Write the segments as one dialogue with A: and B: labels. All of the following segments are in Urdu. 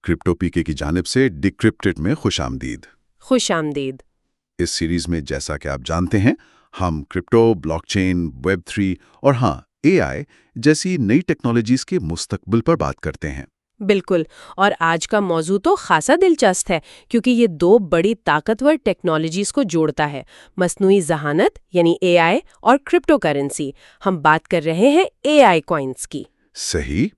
A: کرپٹو پی کے کی جانب سے ڈیکرپٹڈ میں خوش آمدید۔
B: خوش آمدید۔
A: اس سیریز میں جیسا کہ آپ جانتے ہیں ہم کرپٹو، بلاک چین، ویب 3 اور اے آئی جیسی نئی ٹیکنالوجیز کے مستقبل پر بات کرتے ہیں۔
B: بالکل، اور آج کا موضوع تو خاصا دلچسپ ہے کیونکہ یہ دو بڑی طاقتور ٹیکنالوجیز کو جوڑتا ہے، مصنوعی ذہانت یعنی اے آئی اور کرپٹو کرنسی۔ ہم بات کر رہے ہیں اے آئی کوائنز کی۔
A: صحیح۔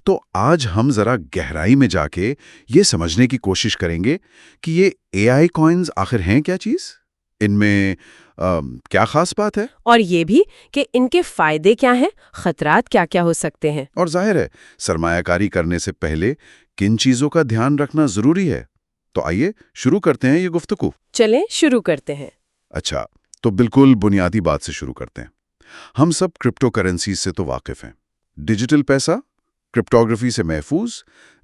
A: تو آج ہم ذرا گہرائی میں جا کے یہ سمجھنے کی کوشش کریں گے کہ یہ اے آئی کوائنز آخر ہیں کیا چیز، ان میں کیا خاص بات ہے،
B: اور یہ بھی کہ ان کے فائدے کیا ہیں، خطرات کیا کیا ہو سکتے ہیں،
A: اور ظاہر ہے سرمایہ کاری کرنے سے پہلے کن چیزوں کا دھیان رکھنا ضروری ہے۔ تو آئیے شروع کرتے ہیں یہ گفتگو۔
B: چلیں شروع کرتے ہیں۔
A: اچھا، تو بالکل بنیادی بات سے شروع کرتے ہیں۔ ہم سب کرپٹو کرنسیز سے تو واقف ہیں۔ ڈیجیٹل پیسہ کرپٹوگرافی سے محفوظ،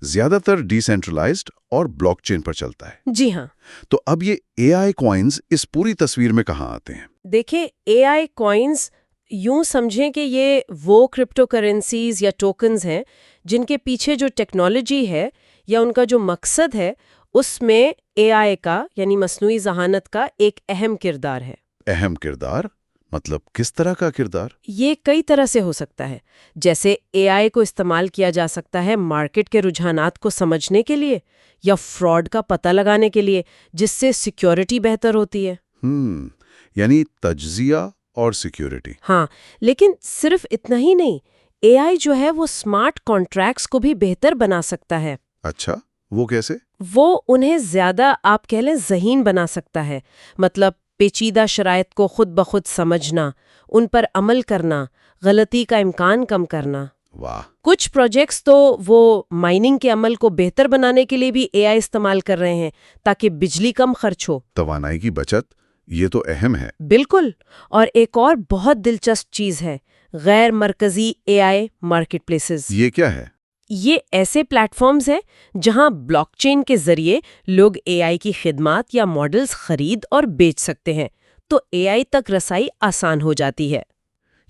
A: زیادہ تر ڈی سینٹرلائزڈ اور بلاک چین پر چلتا ہے۔
B: جی ہاں۔
A: تو اب یہ اے آئی کوائنز اس پوری تصویر میں کہاں آتے ہیں؟
B: دیکھیں، اے آئی کوائنز یوں سمجھیں کہ یہ وہ کرپٹو کرنسیز یا ٹوکنز ہیں جن کے پیچھے جو ٹیکنالوجی ہے یا ان کا جو مقصد ہے اس میں اے آئی کا یعنی مصنوعی ذہانت کا ایک اہم کردار ہے۔
A: اہم کردار مطلب کس طرح کا کردار؟
B: یہ کئی طرح سے ہو سکتا ہے، جیسے اے آئی کو استعمال کیا جا سکتا ہے مارکیٹ کے رجحانات کو سمجھنے کے لیے یا فراڈ کا پتہ لگانے کے لیے، جس سے سیکیورٹی بہتر ہوتی ہے۔
A: یعنی تجزیہ اور سیکیورٹی۔
B: ہاں، لیکن صرف اتنا ہی نہیں، اے آئی جو ہے وہ اسمارٹ کانٹریکٹس کو بھی بہتر بنا سکتا ہے۔
A: اچھا، وہ کیسے؟
B: وہ انہیں زیادہ آپ کہہ لیں ذہین بنا سکتا ہے، مطلب پیچیدہ شرائط کو خود بخود سمجھنا، ان پر عمل کرنا، غلطی کا امکان کم کرنا۔
A: واہ!
B: کچھ پروجیکٹس تو وہ مائننگ کے عمل کو بہتر بنانے کے لیے بھی اے آئی استعمال کر رہے ہیں تاکہ بجلی کم خرچ ہو۔
A: توانائی کی بچت، یہ تو اہم ہے۔
B: بالکل، اور ایک اور بہت دلچسپ چیز ہے غیر مرکزی اے آئی مارکیٹ پلیسز۔
A: یہ کیا ہے؟
B: یہ ایسے پلیٹ فارمز ہیں جہاں بلاک چین کے ذریعے لوگ اے آئی کی خدمات یا ماڈلز خرید اور بیچ سکتے ہیں، تو اے آئی تک رسائی آسان ہو جاتی ہے۔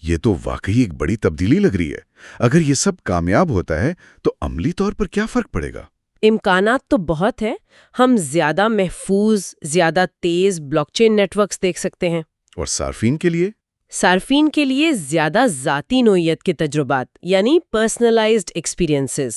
A: یہ تو واقعی ایک بڑی تبدیلی لگ رہی ہے۔ اگر یہ سب کامیاب ہوتا ہے تو عملی طور پر کیا فرق پڑے گا؟
B: امکانات تو بہت ہیں۔ ہم زیادہ محفوظ، زیادہ تیز بلاک چین نیٹ ورکس دیکھ سکتے ہیں،
A: اور صارفین کے لیے؟
B: صارفین کے لیے زیادہ ذاتی نوعیت کے تجربات یعنی پرسنلائزڈ ایکسپیرینسز،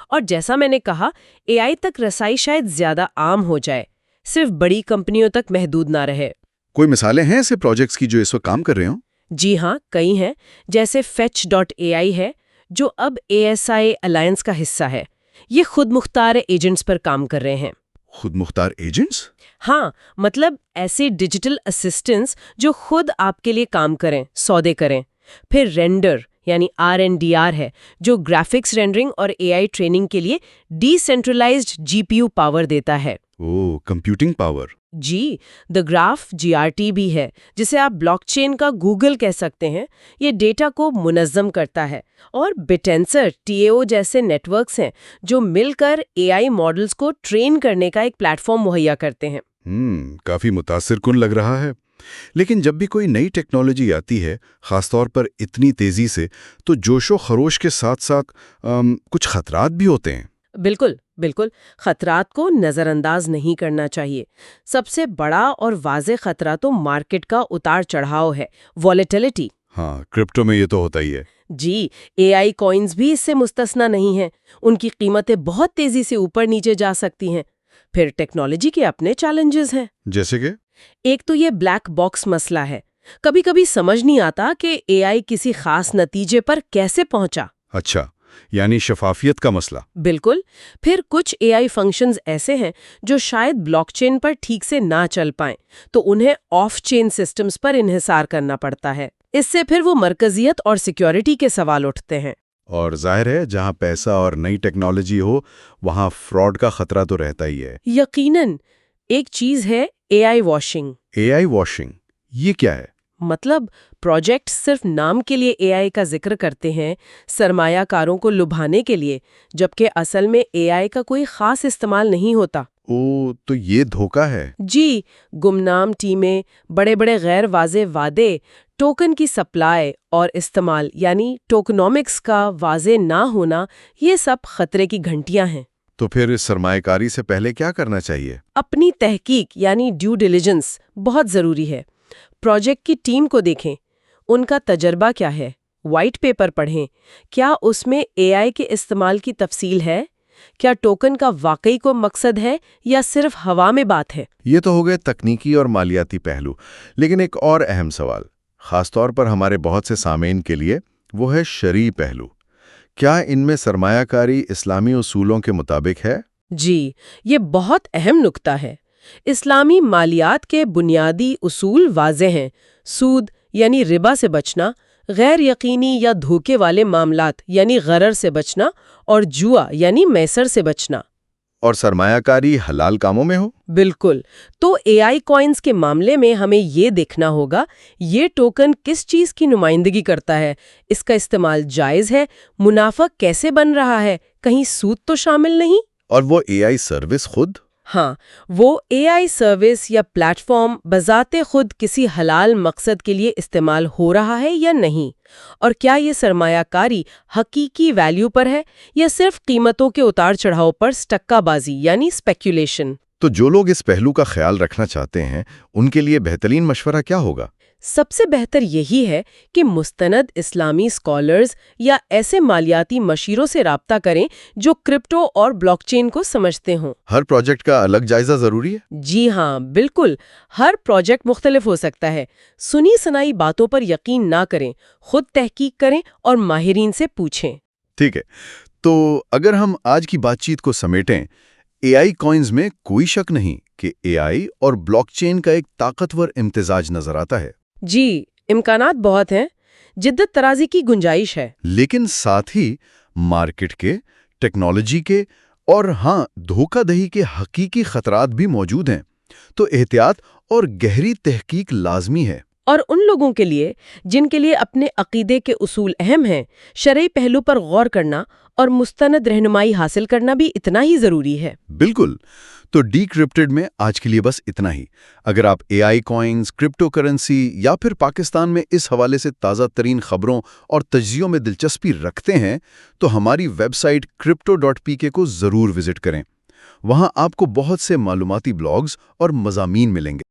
B: اور جیسا میں نے کہا اے آئی تک رسائی شاید زیادہ عام ہو جائے، صرف بڑی کمپنیوں تک محدود نہ رہے۔
A: کوئی مثالیں ہیں ایسے پروجیکٹس کی جو اس وقت کام کر رہے ہوں؟
B: جی ہاں، کئی ہیں، جیسے fetch.ai ہے جو اب ASI الائنس کا حصہ ہے۔ یہ خود مختار ایجنٹس پر کام کر رہے ہیں۔
A: خود مختار ایجنٹس؟
B: ہاں، مطلب ایسے ڈیجیٹل اسسٹنٹس جو خود آپ کے لیے کام کریں، سودے کریں۔ پھر رینڈر یعنی RNDR ہے جو گرافکس رینڈرنگ اور اے آئی ٹریننگ کے لیے ڈی سینٹرلائزڈ GPU پاور دیتا ہے۔
A: Computing power.
B: جی، دا گراف GRT بھی ہے جسے آپ بلاک چین کا گوگل کہہ سکتے ہیں۔ یہ ڈیٹا کو منظم کرتا ہے، اور بٹینسر TAO جیسے نیٹ ورکس ہیں جو مل کر اے آئی ماڈلز کو ٹرین کرنے کا ایک پلیٹ فارم مہیا کرتے ہیں۔
A: کافی متاثر کن لگ رہا ہے۔ لیکن جب بھی کوئی نئی ٹیکنالوجی آتی ہے، خاص طور پر اتنی تیزی سے، تو جوش و خروش کے ساتھ ساتھ کچھ خطرات بھی ہوتے ہیں۔
B: بالکل بالکل، خطرات کو نظر انداز نہیں کرنا چاہیے۔ سب سے بڑا اور واضح خطرہ تو مارکیٹ کا اتار چڑھاؤ ہے، والیٹیلٹی۔
A: ہاں، کرپٹو میں یہ تو ہوتا ہی ہے۔
B: جی، اے آئی کوائنز بھی اس سے مستثنا نہیں ہیں۔ ان کی قیمتیں بہت تیزی سے اوپر نیچے جا سکتی ہیں۔ پھر ٹیکنالوجی کے اپنے چیلنجز ہیں،
A: جیسے کہ؟
B: ایک تو یہ بلیک باکس مسئلہ ہے۔ کبھی کبھی سمجھ نہیں آتا کہ اے آئی کسی خاص نتیجے پر کیسے پہنچا۔
A: اچھا، یعنی شفافیت کا مسئلہ۔
B: بالکل۔ پھر کچھ اے آئی فنکشنز ایسے ہیں جو شاید بلاک چین پر ٹھیک سے نہ چل پائیں، تو انہیں آف چین سسٹمز پر انحصار کرنا پڑتا ہے۔ اس سے پھر وہ مرکزیت اور سیکیورٹی کے سوال اٹھتے ہیں۔
A: اور ظاہر ہے جہاں پیسہ اور نئی ٹیکنالوجی ہو وہاں فراڈ کا خطرہ تو رہتا ہی ہے۔
B: یقیناً۔ ایک چیز ہے اے آئی واشنگ۔
A: اے آئی واشنگ، یہ کیا ہے؟
B: مطلب پروجیکٹ صرف نام کے لیے اے آئی کا ذکر کرتے ہیں، سرمایہ کاروں کو لبھانے کے لیے، جبکہ اصل میں اے آئی کا کوئی خاص استعمال نہیں ہوتا۔
A: تو یہ دھوکہ ہے۔
B: جی، گمنام ٹیمیں، بڑے بڑے غیر واضح وعدے، ٹوکن کی سپلائی اور استعمال یعنی ٹوکنومکس کا واضح نہ ہونا، یہ سب خطرے کی گھنٹیاں ہیں۔
A: تو پھر اس سرمایہ کاری سے پہلے کیا کرنا چاہیے؟
B: اپنی تحقیق یعنی ڈیو ڈیلیجنس بہت ضروری ہے۔ پروجیکٹ کی ٹیم کو دیکھیں، ان کا تجربہ کیا ہے، وائٹ پیپر پڑھیں، کیا اس میں اے آئی کے استعمال کی تفصیل ہے، کیا ٹوکن کا واقعی کو مقصد ہے یا صرف ہوا میں بات ہے۔
A: یہ تو ہو گئے تکنیکی اور مالیاتی پہلو، لیکن ایک اور اہم سوال، خاص طور پر ہمارے بہت سے سامعین کے لیے، وہ ہے شرعی پہلو۔ کیا ان میں سرمایہ کاری اسلامی اصولوں کے مطابق ہے؟
B: جی، یہ بہت اہم نکتہ ہے۔ اسلامی مالیات کے بنیادی اصول واضح ہیں۔ سود یعنی ربا سے بچنا، غیر یقینی یا دھوکے والے معاملات یعنی غرر سے بچنا، اور جوا یعنی میسر سے بچنا۔
A: اور سرمایہ کاری حلال کاموں میں ہو؟
B: بالکل۔ تو اے آئی کوائنز کے معاملے میں ہمیں یہ دیکھنا ہوگا یہ ٹوکن کس چیز کی نمائندگی کرتا ہے، اس کا استعمال جائز ہے، منافع کیسے بن رہا ہے، کہیں سود تو شامل نہیں۔
A: اور وہ اے آئی سروس خود؟
B: ہاں، وہ اے آئی سروس یا پلیٹ فارم بذات خود کسی حلال مقصد کے لیے استعمال ہو رہا ہے یا نہیں، اور کیا یہ سرمایہ کاری حقیقی ویلیو پر ہے یا صرف قیمتوں کے اتار چڑھاؤ پر سٹکہ بازی یعنی اسپیکولیشن۔
A: تو جو لوگ اس پہلو کا خیال رکھنا چاہتے ہیں ان کے لیے بہترین مشورہ کیا ہوگا؟
B: سب سے بہتر یہی ہے کہ مستند اسلامی اسکالرز یا ایسے مالیاتی مشیروں سے رابطہ کریں جو کرپٹو اور بلاک چین کو سمجھتے ہوں۔
A: ہر پروجیکٹ کا الگ جائزہ ضروری ہے؟
B: جی ہاں، بالکل۔ ہر پروجیکٹ مختلف ہو سکتا ہے۔ سنی سنائی باتوں پر یقین نہ کریں، خود تحقیق کریں اور ماہرین سے پوچھیں۔
A: ٹھیک ہے، تو اگر ہم آج کی بات چیت کو سمیٹیں، اے آئی کوائنز میں کوئی شک نہیں کہ اے آئی اور بلاک چین کا ایک طاقتور امتزاج نظر آتا ہے۔
B: جی، امکانات بہت ہیں، جدت ترازی کی گنجائش ہے۔
A: لیکن ساتھ ہی مارکیٹ کے، ٹیکنالوجی کے اور دھوکہ دہی کے حقیقی خطرات بھی موجود ہیں، تو احتیاط اور گہری تحقیق لازمی ہے۔
B: اور ان لوگوں کے لیے جن کے لیے اپنے عقیدے کے اصول اہم ہیں، شرعی پہلو پر غور کرنا اور مستند رہنمائی حاصل کرنا بھی اتنا ہی ضروری ہے۔
A: بالکل۔ تو ڈی کرپٹڈ میں آج کے لیے بس اتنا ہی۔ اگر آپ اے آئی کوائنز، کرپٹو کرنسی یا پھر پاکستان میں اس حوالے سے تازہ ترین خبروں اور تجزیوں میں دلچسپی رکھتے ہیں تو ہماری ویب سائٹ crypto.pk کو ضرور وزٹ کریں۔ وہاں آپ کو بہت سے معلوماتی بلاگز اور مضامین ملیں گے۔